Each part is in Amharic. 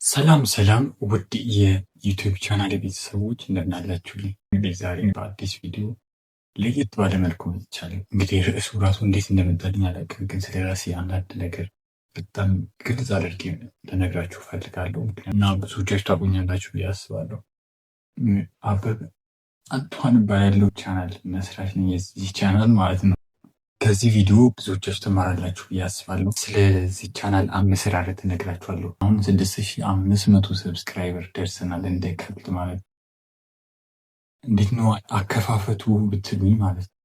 ሰላም ሰላም ውድ የዩቲዩብ ቻናል ቤተሰቦች እንደምን አላችሁልኝ? እንግዲህ ዛሬ በአዲስ ቪዲዮ ለየት ባለ መልኩ መጥቻለሁ። እንግዲህ ርዕሱ ራሱ እንዴት እንደመጣልኝ አላውቅም፣ ግን ስለራሴ አንዳንድ ነገር በጣም ግልጽ አድርጌ ልነግራችሁ እፈልጋለሁ እና ብዙዎቻችሁ ታውቁኛላችሁ ብዬ አስባለሁ። አበበ አንቷን እባላለሁ። ቻናል መስራች ነኝ፣ የዚህ ቻናል ማለት ነው። ከዚህ ቪዲዮ ብዙዎቻችሁ ትማራላችሁ ብዬ አስባለሁ። ስለዚህ ቻናል አመሰራረት እነግራችኋለሁ። አሁን 6500 ሰብስክራይበር ደርሰናል። እንደ ቀልድ ማለት ነው። እንዴት ነው አከፋፈቱ ብትሉኝ ማለት ነው።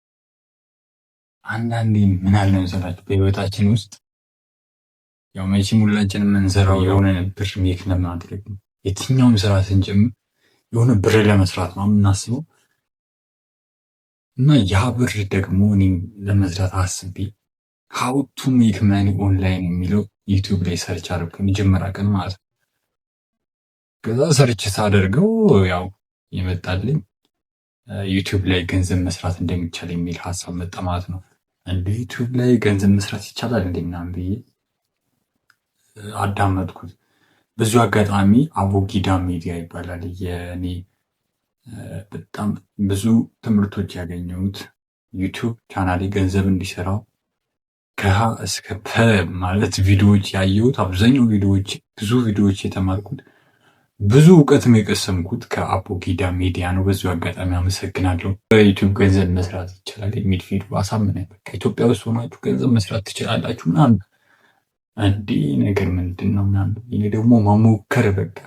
አንዳንዴ ምን አለ መሰላችሁ በህይወታችን ውስጥ ያው መቼም ሁላችንም የምንሰራው የሆነ ብር ሜክ ለማድረግ ነው። የትኛውም ስራ ስንጀምር የሆነ ብር ለመስራት ነው የምናስበው እና ያ ብር ደግሞ እኔም ለመስራት አስቤ ሃው ቱ ሜክ መኒ ኦንላይን የሚለው ዩቲዩብ ላይ ሰርች አድርገው የመጀመሪያ ቀን ማለት ነው። ከዛ ሰርች ሳደርገው ያው የመጣልኝ ዩቲዩብ ላይ ገንዘብ መስራት እንደሚቻል የሚል ሀሳብ መጣ ማለት ነው። እንደ ዩቲዩብ ላይ ገንዘብ መስራት ይቻላል እንዴ ምናምን ብዬ አዳመጥኩት። ብዙ አጋጣሚ አቦጊዳ ሚዲያ ይባላል የኔ በጣም ብዙ ትምህርቶች ያገኘሁት ዩቲዩብ ቻናሌ ገንዘብ እንዲሰራው ከሀ እስከ ፐ ማለት ቪዲዮዎች ያየሁት አብዛኛው ቪዲዮዎች ብዙ ቪዲዮዎች የተማርኩት ብዙ እውቀትም የቀሰምኩት ከአቦጊዳ ሚዲያ ነው። በዚሁ አጋጣሚ አመሰግናለሁ። በዩቲዩብ ገንዘብ መስራት ይቻላል የሚል ቪዲዮ አሳምነኝ። በቃ ኢትዮጵያ ውስጥ ሆናችሁ ገንዘብ መስራት ትችላላችሁ ምናምን እንዲህ ነገር ምንድን ነው ምናምን። ይሄ ደግሞ መሞከር በቃ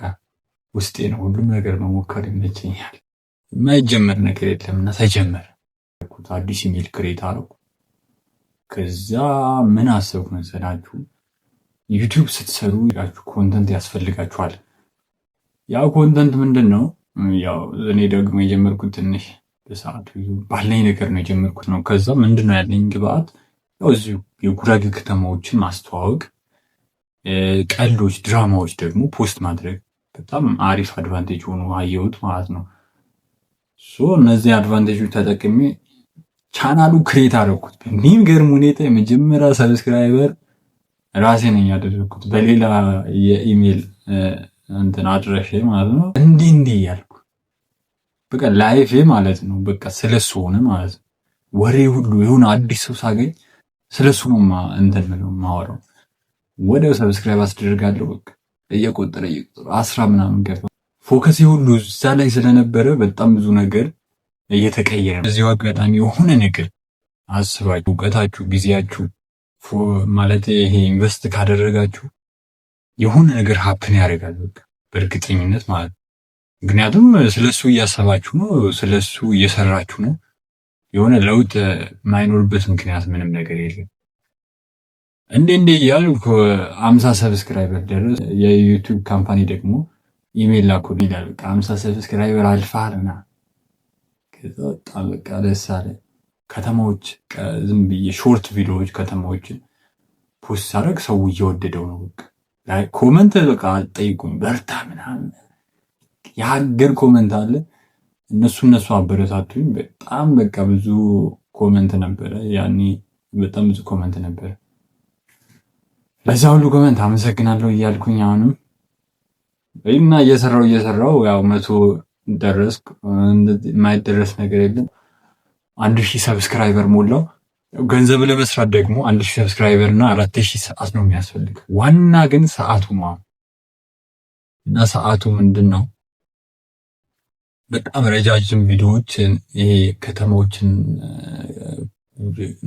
ውስጤ ነው። ሁሉም ነገር መሞከር ይመቸኛል። የማይጀመር ነገር የለምና ተጀመረ። አዲስ ኢሜል ክሬት አደረኩ። ከዛ ምን አሰብኩ መሰላችሁ? ዩቲዩብ ስትሰሩ ኮንተንት ያስፈልጋችኋል። ያው ኮንተንት ምንድን ነው? ያው እኔ ደግሞ የጀመርኩት ትንሽ በሰዓቱ ባለኝ ነገር ነው የጀመርኩት ነው። ከዛ ምንድን ነው ያለኝ ግብአት? ያው እዚሁ የጉራጌ ከተማዎችን ማስተዋወቅ፣ ቀልዶች፣ ድራማዎች ደግሞ ፖስት ማድረግ በጣም አሪፍ አድቫንቴጅ ሆኖ አየሁት ማለት ነው። እነዚህ አድቫንቴጆች ተጠቅሜ ቻናሉ ክሬት አደረኩት። በሚገርም ሁኔታ የመጀመሪያ ሰብስክራይበር ራሴ ነኝ ያደረኩት በሌላ የኢሜል እንትን አድራሻ ማለት ነው። እንዲህ ያልኩ በቃ ላይፌ ማለት ነው። በቃ ስለሱ ሆነ ማለት ነው። ወሬ ሁሉ የሆነ አዲስ ሰው ሳገኝ ስለሱ ነው እንትን ነው የማወራው። ወዲያው ሰብስክራይብ አስደርጋለሁ። በቃ እየቆጠረ 10 ምናምን ገባ። ፎከስ ሁሉ እዛ ላይ ስለነበረ በጣም ብዙ ነገር እየተቀየረ ነው። እዚሁ አጋጣሚ የሆነ ነገር አስባችሁ እውቀታችሁ፣ ጊዜያችሁ ማለት ይሄ ኢንቨስት ካደረጋችሁ የሆነ ነገር ሀፕን ያደርጋል በቃ በእርግጠኝነት ማለት ነው። ምክንያቱም ስለሱ እያሰባችሁ ነው፣ ስለሱ እየሰራችሁ ነው። የሆነ ለውጥ የማይኖርበት ምክንያት ምንም ነገር የለም። እንዴ እያልኩ 50 ሰብስክራይበር ደረስ። የዩቲዩብ ካምፓኒ ደግሞ ኢሜል ላኩልኝ ይላል። በቃ 50 ሰብስክራይበር አልፋልና ከዛ በጣም በቃ ደስ አለ። ከተማዎች ዝም ብዬ ሾርት ቪዲዮዎች ከተማዎችን ፖስት ሳደርግ ሰው እየወደደው ነው። በቃ ኮመንት በቃ አልጠይቁኝ በርታ ምናምን የሀገር ኮመንት አለ። እነሱ አበረታቱኝ። በጣም በቃ ብዙ ኮመንት ነበረ ያኔ፣ በጣም ብዙ ኮመንት ነበረ። ለዛ ሁሉ ኮመንት አመሰግናለሁ እያልኩኝ አሁንም እና እየሰራው ያው 100 ደረስኩ። የማይደረስ ነገር የለም። 1000 ሰብስክራይበር ሞላው። ገንዘብ ለመስራት ደግሞ 1000 ሰብስክራይበር እና 4000 ሰዓት ነው የሚያስፈልግ። ዋና ግን ሰዓቱ ነው። እና ሰዓቱ ምንድን ነው? በጣም ረጃጅም ቪዲዮዎችን ይሄ ከተማዎችን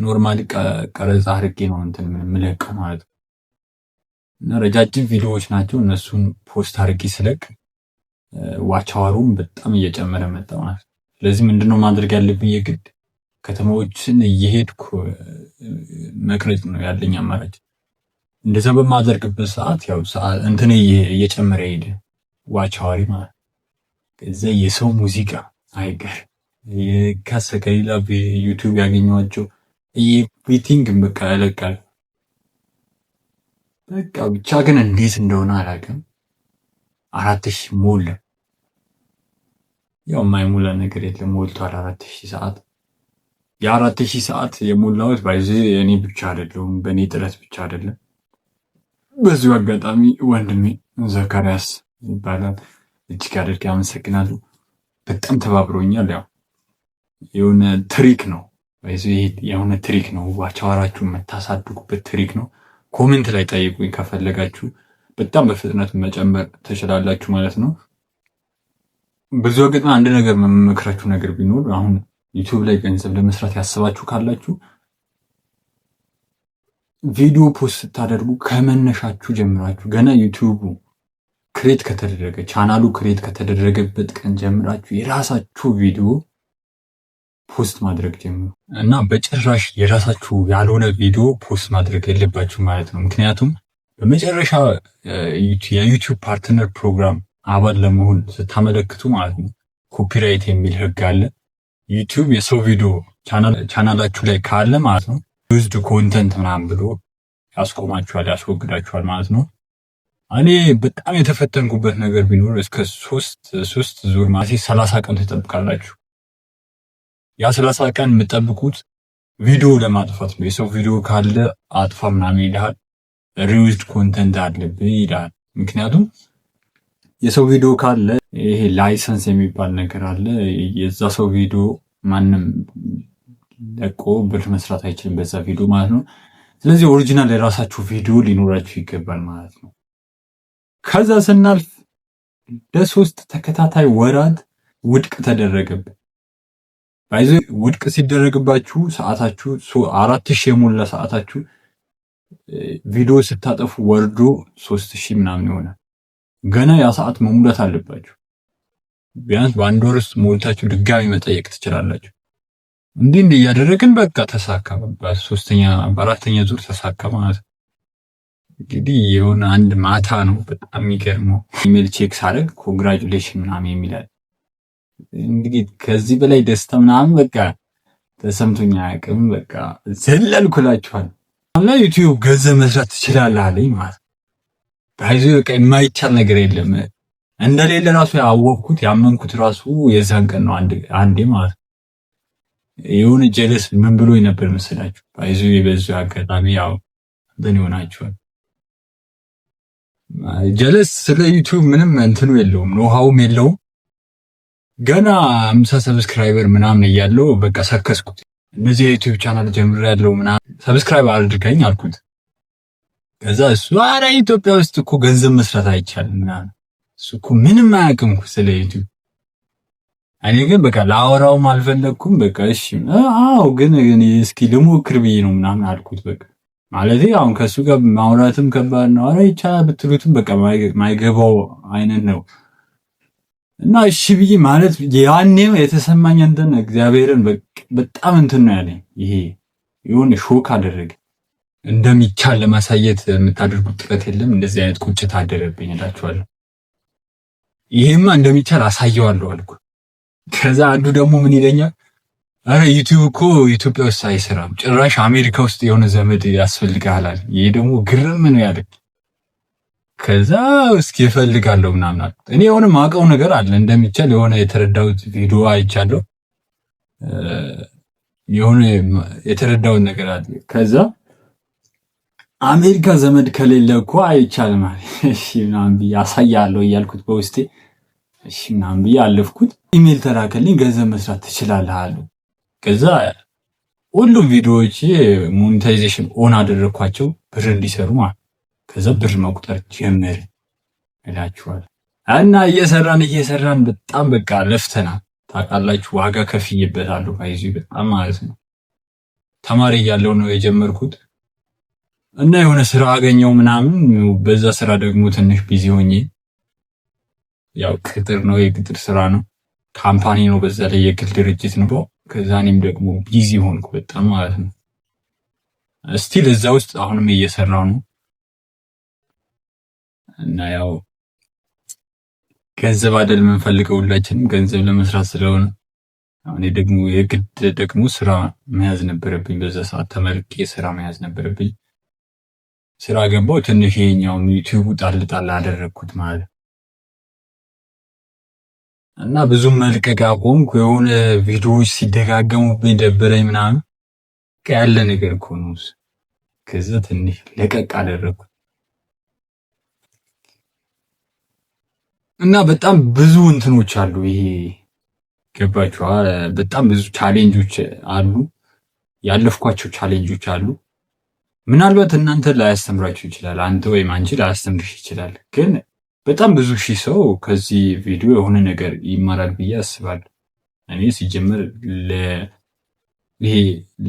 ኖርማሊ ቀረጻ አድርጌ ነው እንትን የምለቀው ማለት ነው። እና ረጃጅም ቪዲዮዎች ናቸው። እነሱን ፖስት አድርጌ ስለቅ ዋች አወሩም በጣም እየጨመረ መጣ ማለት ነው። ስለዚህ ምንድነው ማድረግ ያለብኝ? የግድ ከተማዎችን እየሄድኩ መቅረጽ ነው ያለኝ አማራጭ። እንደዛ በማደርግበት ሰዓት ያው እንትን እየጨመረ ሄደ ዋች አወሪ ማለት ነው። ከዛ የሰው ሙዚቃ አይቀር ከሌላ ዩቲዩብ ያገኘኋቸው ኤቭሪቲንግ በቃ ያለቃል። በቃ ብቻ ግን እንዴት እንደሆነ አላውቅም። 4000 ሞላ። ያው የማይሞላ ነገር የለም፣ ሞልቷል 4000 ሰዓት። የ4000 ሰዓት የሞላሁት ባይዘ እኔ ብቻ አይደለሁም፣ በእኔ ጥረት ብቻ አይደለም። በዚሁ አጋጣሚ ወንድሜ ዘካሪያስ ይባላል። እጅግ አድርጌ አመሰግናለሁ። በጣም ተባብሮኛል። ያው የሆነ ትሪክ ነው የሆነ ትሪክ ነው። አቻዋራችሁን የምታሳድጉበት ትሪክ ነው። ኮሜንት ላይ ጠይቁኝ ከፈለጋችሁ። በጣም በፍጥነት መጨመር ትችላላችሁ ማለት ነው። በዚሁ አጋጣሚ አንድ ነገር መመክራችሁ ነገር ቢኖር አሁን ዩቲዩብ ላይ ገንዘብ ለመስራት ያስባችሁ ካላችሁ ቪዲዮ ፖስት ስታደርጉ ከመነሻችሁ ጀምራችሁ ገና ዩቲዩቡ ክሬት ከተደረገ ቻናሉ ክሬት ከተደረገበት ቀን ጀምራችሁ የራሳችሁ ቪዲዮ ፖስት ማድረግ ጀምሩ እና በጭራሽ የራሳችሁ ያልሆነ ቪዲዮ ፖስት ማድረግ የለባችሁ ማለት ነው። ምክንያቱም በመጨረሻ የዩቲዩብ ፓርትነር ፕሮግራም አባል ለመሆን ስታመለክቱ ማለት ነው ኮፒራይት የሚል ህግ አለ። ዩቲዩብ የሰው ቪዲዮ ቻናላችሁ ላይ ካለ ማለት ነው ዩዝድ ኮንተንት ምናምን ብሎ ያስቆማችኋል፣ ያስወግዳችኋል ማለት ነው። እኔ በጣም የተፈተንኩበት ነገር ቢኖር እስከ ሶስት ዙር ማለት 30 ቀን ትጠብቃላችሁ። ያ 30 ቀን የምጠብቁት ቪዲዮ ለማጥፋት ነው። የሰው ቪዲዮ ካለ አጥፋ ምናምን ይልሃል። ሪዩዝድ ኮንተንት አለብህ ይልሃል። ምክንያቱም የሰው ቪዲዮ ካለ ይሄ ላይሰንስ የሚባል ነገር አለ። የዛ ሰው ቪዲዮ ማንም ለቆ ብር መስራት አይችልም በዛ ቪዲዮ ማለት ነው። ስለዚህ ኦሪጂናል የራሳችሁ ቪዲዮ ሊኖራችሁ ይገባል ማለት ነው። ከዛ ስናልፍ ለሶስት ተከታታይ ወራት ውድቅ ተደረገብን። ባይዘ ውድቅ ሲደረግባችሁ ሰዓታችሁ 4000 የሞላ ሰዓታችሁ ቪዲዮ ስታጠፉ ወርዶ 3000 ምናምን ይሆናል። ገና ያ ሰዓት መሙላት አለባችሁ። ቢያንስ በአንድ ወር ውስጥ ሞልታችሁ ድጋሚ መጠየቅ ትችላላችሁ። እንዲህ እያደረግን በቃ ተሳካ። በአራተኛ ዙር ተሳካ ማለት ነው። እንግዲህ የሆነ አንድ ማታ ነው በጣም የሚገርመው ኢሜል ቼክ ሳደርግ ኮንግራቹሌሽን ምናምን የሚላል። እንግዲህ ከዚህ በላይ ደስታ ምናምን በቃ ተሰምቶኝ አያውቅም። በቃ ዘለልኩላችኋል። አላ ዩቲዩብ ገንዘብ መስራት ትችላለህ አለኝ ማለት ነው። ባይዞ በቃ የማይቻል ነገር የለም። እንደሌለ ራሱ ያወቅኩት ያመንኩት ራሱ የዛን ቀን ነው አንዴ ማለት ነው። የሆነ ጀለስ ምን ብሎ ነበር መሰላችሁ? ባይዞ የበዙ አጋጣሚ ያው እንትን ይሆናችኋል። ጀለስ ስለ ዩቲዩብ ምንም እንትኑ የለውም፣ ኖሃውም የለውም። ገና 50 ሰብስክራይበር ምናምን እያለው በቃ ሰከስኩት። እነዚህ የዩቲዩብ ቻናል ጀምሬያለሁ ምናምን ሰብስክራይብ አድርገኝ አልኩት። ከዛ እሱ ኧረ ኢትዮጵያ ውስጥ እኮ ገንዘብ መስራት አይቻልም ምናምን፣ እሱ እኮ ምንም አያውቅም ስለ ዩቲዩብ። እኔ ግን በቃ ላወራውም አልፈለኩም። በቃ እሺ አዎ ግን እስኪ ልሞክር ብዬ ነው ምናምን አልኩት። በቃ ማለት አሁን ከሱ ጋር ማውራትም ከባድ ነው። ኧረ ይቻላል ብትሉትም በቃ ማይገባው አይነት ነው እና እሺ ብዬ ማለት ያኔም የተሰማኝ እንትን እግዚአብሔርን በጣም እንትን ነው ያለኝ። ይሄ የሆነ ሾክ አደረገ። እንደሚቻል ለማሳየት የምታደርጉት ጥረት የለም። እንደዚህ አይነት ቁጭት አደረብኝ እላችኋለሁ። ይሄማ እንደሚቻል አሳየዋለሁ አልኩ። ከዛ አንዱ ደግሞ ምን ይለኛል፣ አረ ዩቲዩብ እኮ ኢትዮጵያ ውስጥ አይሰራም፣ ጭራሽ አሜሪካ ውስጥ የሆነ ዘመድ ያስፈልጋል አለ። ይሄ ደግሞ ግርም ነው ያለኝ። ከዛ እስኪ እፈልጋለሁ ምናምን አልኩት። እኔ የሆነ ማውቀው ነገር አለ እንደሚቻል፣ የሆነ የተረዳሁት ቪዲዮ አይቻለሁ፣ የሆነ የተረዳሁት ነገር አለ። ከዛ አሜሪካ ዘመድ ከሌለ እኮ አይቻልም አለ። እሺ ምናምን ብዬ አሳያለሁ እያልኩት በውስጤ እሺ ምናምን ብዬ አለፍኩት። ኢሜል ተላከልኝ፣ ገንዘብ መስራት ትችላለህ አሉ። ከዛ ሁሉም ቪዲዮዎች ሞኔታይዜሽን ኦን አደረኳቸው ብር እንዲሰሩ ማለት። ከዛ ብር መቁጠር ጀመር እላችኋለሁ። እና እየሰራን በጣም በቃ ለፍተናል። ታውቃላችሁ ዋጋ ከፍዬበታለሁ። ባይዙ በጣም ማለት ነው። ተማሪ እያለሁ ነው የጀመርኩት እና የሆነ ስራ አገኘው ምናምን። በዛ ስራ ደግሞ ትንሽ ቢዚ ሆኜ፣ ያው ቅጥር ነው የቅጥር ስራ ነው፣ ካምፓኒ ነው፣ በዛ ላይ የግል ድርጅት ነው። ከዛ እኔም ደግሞ ቢዚ ሆንኩ በጣም ማለት ነው። ስቲል እዛ ውስጥ አሁንም እየሰራው ነው እና ያው ገንዘብ አይደል የምንፈልገው ሁላችንም ገንዘብ ለመስራት ስለሆነ እኔ ደግሞ የግድ ደግሞ ስራ መያዝ ነበረብኝ። በዛ ሰዓት ተመርቄ ስራ መያዝ ነበረብኝ። ስራ ገባው። ትንሽ ይሄኛውን ዩቲዩብ ጣል አደረግኩት ማለት እና ብዙም መልቀቅ አቆምኩ። የሆነ ቪዲዮዎች ሲደጋገሙብኝ ደበረኝ ምናምን ያለ ነገር እኮ ነው። ከዛ ትንሽ ለቀቅ አደረግኩት። እና በጣም ብዙ እንትኖች አሉ። ይሄ ገባችኋል? በጣም ብዙ ቻሌንጆች አሉ። ያለፍኳቸው ቻሌንጆች አሉ። ምናልባት እናንተ ላያስተምራችሁ ይችላል። አንተ ወይም አንቺ ላያስተምርሽ ይችላል። ግን በጣም ብዙ ሺህ ሰው ከዚህ ቪዲዮ የሆነ ነገር ይማራል ብዬ አስባለሁ። እኔ ሲጀምር ይሄ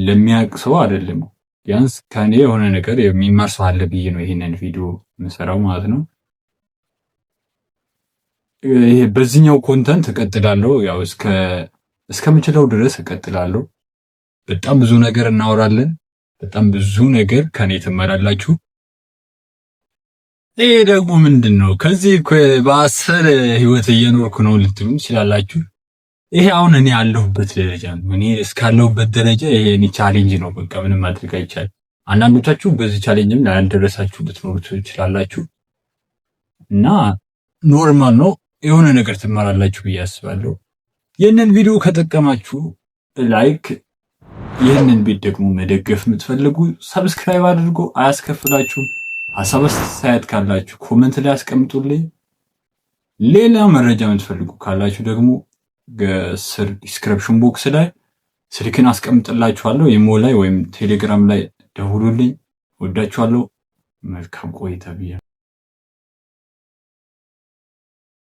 ለሚያውቅ ሰው አይደለም፣ ቢያንስ ከኔ የሆነ ነገር የሚማር ሰው አለ ብዬ ነው ይሄንን ቪዲዮ የምሰራው ማለት ነው። ይሄ በዚህኛው ኮንተንት እቀጥላለሁ፣ ያው እስከምችለው ድረስ እቀጥላለሁ። በጣም ብዙ ነገር እናወራለን። በጣም ብዙ ነገር ከኔ ትመራላችሁ። ይሄ ደግሞ ምንድን ነው? ከዚህ በአሰር ህይወት እየኖርኩ ነው ልትሉ ትችላላችሁ። ይሄ አሁን እኔ ያለሁበት ደረጃ ነው። እኔ እስካለሁበት ደረጃ ይሄ እኔ ቻሌንጅ ነው። በቃ ምንም ማድረግ አይቻልም። አንዳንዶቻችሁ በዚህ ቻሌንጅም ያልደረሳችሁ ልትኖሩ ትችላላችሁ እና ኖርማል ነው። የሆነ ነገር ትማራላችሁ ብዬ አስባለሁ። ይህንን ቪዲዮ ከጠቀማችሁ ላይክ፣ ይህንን ቤት ደግሞ መደገፍ የምትፈልጉ ሰብስክራይብ አድርጎ አያስከፍላችሁም። ሀሳብ አስተያየት ካላችሁ ኮመንት ላይ አስቀምጡልኝ። ሌላ መረጃ የምትፈልጉ ካላችሁ ደግሞ ስር ዲስክሪፕሽን ቦክስ ላይ ስልክን አስቀምጥላችኋለሁ። ኢሞ ላይ ወይም ቴሌግራም ላይ ደውሉልኝ። ወዳችኋለሁ። መልካም ቆይታ ብያ